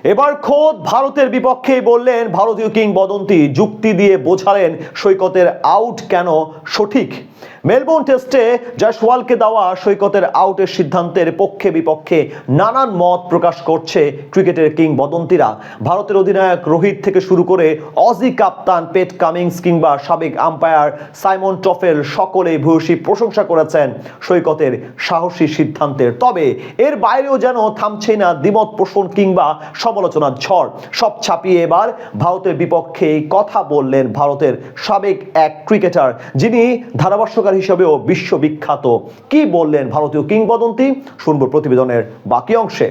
এবার খোদ ভারতের বিপক্ষেই বললেন ভারতীয় কিংবদন্তি, যুক্তি দিয়ে বোঝালেন সৈকতের আউট কেন সঠিক। মেলবোর্ন টেস্টে জয়সওয়ালকে দেওয়া সৈকতের আউটের সিদ্ধান্তের পক্ষে বিপক্ষে নানান মত প্রকাশ করছে ক্রিকেটের কিংবদন্তিরা। ভারতের অধিনায়ক রোহিত থেকে শুরু করে অজি কাপ্তান পেট কামিন্স কিংবা সাবেক আম্পায়ার সাইমন টফেল সকলেই ভূয়সী প্রশংসা করেছেন সৈকতের সাহসী সিদ্ধান্তের। তবে এর বাইরেও যেন থামছে না দ্বিমত পোষণ কিংবা সমালোচনার ঝড়। সব ছাপিয়ে এবার ভারতের বিপক্ষে কথা বললেন ভারতের সাবেক এক ক্রিকেটার, যিনি ধারাভাষ্যকার হিসেবেও বিশ্ববিখ্যাত। কি বললেন ভারতীয় কিংবদন্তি, শুনবো প্রতিবেদনের বাকি অংশে।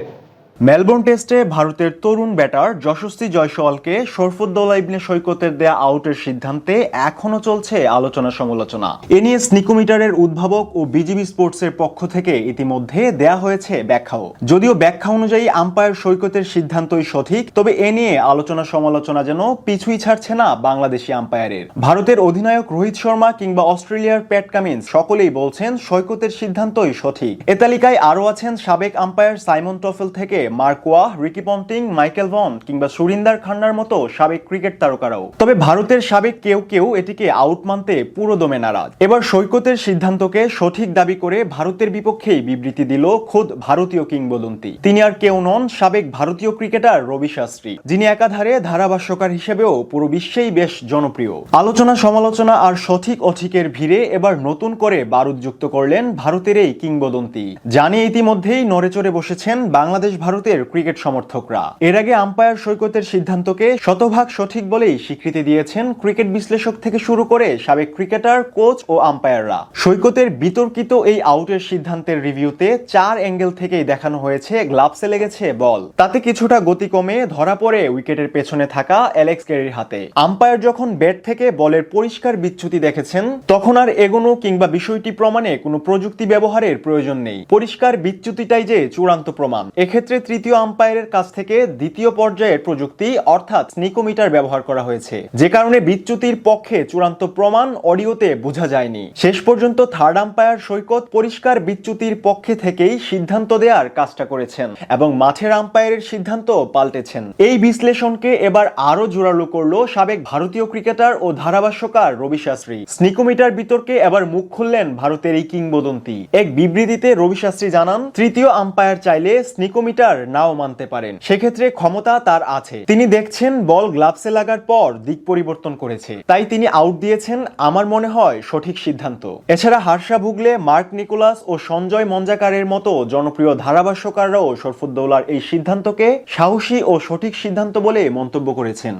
মেলবোর্ন টেস্টে ভারতের তরুণ ব্যাটার যশস্বী জয়সওয়ালকে শরফুদ্দৌলা ইবনে সৈকতের দেয়া আউটের সিদ্ধান্তে এখনো চলছে আলোচনা সমালোচনা। এ নিয়ে স্নিকোমিটারের উদ্ভাবক ও বিজিবি স্পোর্টসের পক্ষ থেকে ইতিমধ্যে দেয়া হয়েছে ব্যাখ্যাও। যদিও ব্যাখ্যা অনুযায়ী আম্পায়ার সৈকতের সিদ্ধান্তই সঠিক, তবে এ নিয়ে আলোচনা সমালোচনা যেন পিছুই ছাড়ছে না বাংলাদেশি আম্পায়ারের। ভারতের অধিনায়ক রোহিত শর্মা কিংবা অস্ট্রেলিয়ার প্যাট কামিন্স সকলেই বলছেন সৈকতের সিদ্ধান্তই সঠিক। এ তালিকায় আরও আছেন সাবেক আম্পায়ার সাইমন টফেল থেকে মার্কোয়া, রিকি পন্টিং, মাইকেল ভন কিংবা সুরিন্দার খান্নার মতো সাবেক ক্রিকেট তারকারাও। তবে ভারতের সাবেক কেউ কেউ এটিকে আউট মানতে পুরো দমে নারাজ। এবার সৈকতের সিদ্ধান্তকে সঠিক দাবি করে ভারতের বিপক্ষেই বিবৃতি দিল খোদ ভারতীয় কিংবদন্তি। তিনি আর কেউ নন, সাবেক ভারতীয় ক্রিকেটার রবি শাস্ত্রী, যিনি একাধারে ধারাভাষ্যকার হিসেবেও পুরো বিশ্বেই বেশ জনপ্রিয়। আলোচনা সমালোচনা আর সঠিক অঠিকের ভিড়ে এবার নতুন করে বারুদ যুক্ত করলেন ভারতের এই কিংবদন্তি। জানিয়ে ইতিমধ্যেই নড়েচড়ে বসেছেন বাংলাদেশ ভারতের ক্রিকেট সমর্থকরা। এর আগে আম্পায়ার সৈকতের সিদ্ধান্তকে শতভাগ সঠিক বলেই স্বীকৃতি দিয়েছেন ক্রিকেট বিশ্লেষক থেকে শুরু করে সাবেক ক্রিকেটার, কোচ ও আম্পায়াররা। সৈকতের বিতর্কিত এই আউটের সিদ্ধান্তের রিভিউতে 4 অ্যাঙ্গেল থেকেই দেখানো হয়েছে গ্লাভসে লেগেছে বল, তাতে কিছুটা গতি কমে ধরা পড়ে উইকেটের পেছনে থাকা অ্যালেক্স ক্যারির হাতে। আম্পায়ার যখন ব্যাট থেকে বলের পরিষ্কার বিচ্যুতি দেখেছেন, তখন আর এগোনো কিংবা বিষয়টি প্রমাণে কোনো প্রযুক্তি ব্যবহারের প্রয়োজন নেই। পরিষ্কার বিচ্যুতিটাই যে চূড়ান্ত প্রমাণ। এক্ষেত্রে তৃতীয় আম্পায়ারের কাছ থেকে দ্বিতীয় পর্যায়ের প্রযুক্তি অর্থাৎ স্নিকোমিটার ব্যবহার করা হয়েছে, যে কারণে বিচ্যুতির পক্ষে চূড়ান্ত প্রমাণ অডিওতে বোঝা যায়নি। শেষ পর্যন্ত থার্ড আম্পায়ার সৈকত পরিষ্কার বিচ্যুতির পক্ষে থেকেই সিদ্ধান্ত দেওয়ার কাজটা করেছেন এবং মাঠের আম্পায়ারের সিদ্ধান্ত পাল্টেছেন। এই বিশ্লেষণকে এবার আরো জোরালো করলো সাবেক ভারতীয় ক্রিকেটার ও ধারাভাষ্যকার রবি শাস্ত্রী। স্নিকোমিটার বিতর্কে এবার মুখ খুললেন ভারতের এই কিংবদন্তি। এক বিবৃতিতে রবি শাস্ত্রী জানান, তৃতীয় আম্পায়ার চাইলে স্নিকোমিটার নাও মানতে পারেন, সেক্ষেত্রে ক্ষমতা তার আছে। তিনি দেখছেন বল গ্লাভসে লাগার পর দিক পরিবর্তন করেছে, তাই তিনি আউট দিয়েছেন। আমার মনে হয় সঠিক সিদ্ধান্ত। এছাড়া হার্ষা ভুগলে, মার্ক নিকোলাস ও সঞ্জয় মঞ্জাকারের মতো জনপ্রিয় ধারাভাষ্যকাররাও শরফুদ্দৌলার এই সিদ্ধান্তকে সাহসী ও সঠিক সিদ্ধান্ত বলে মন্তব্য করেছেন।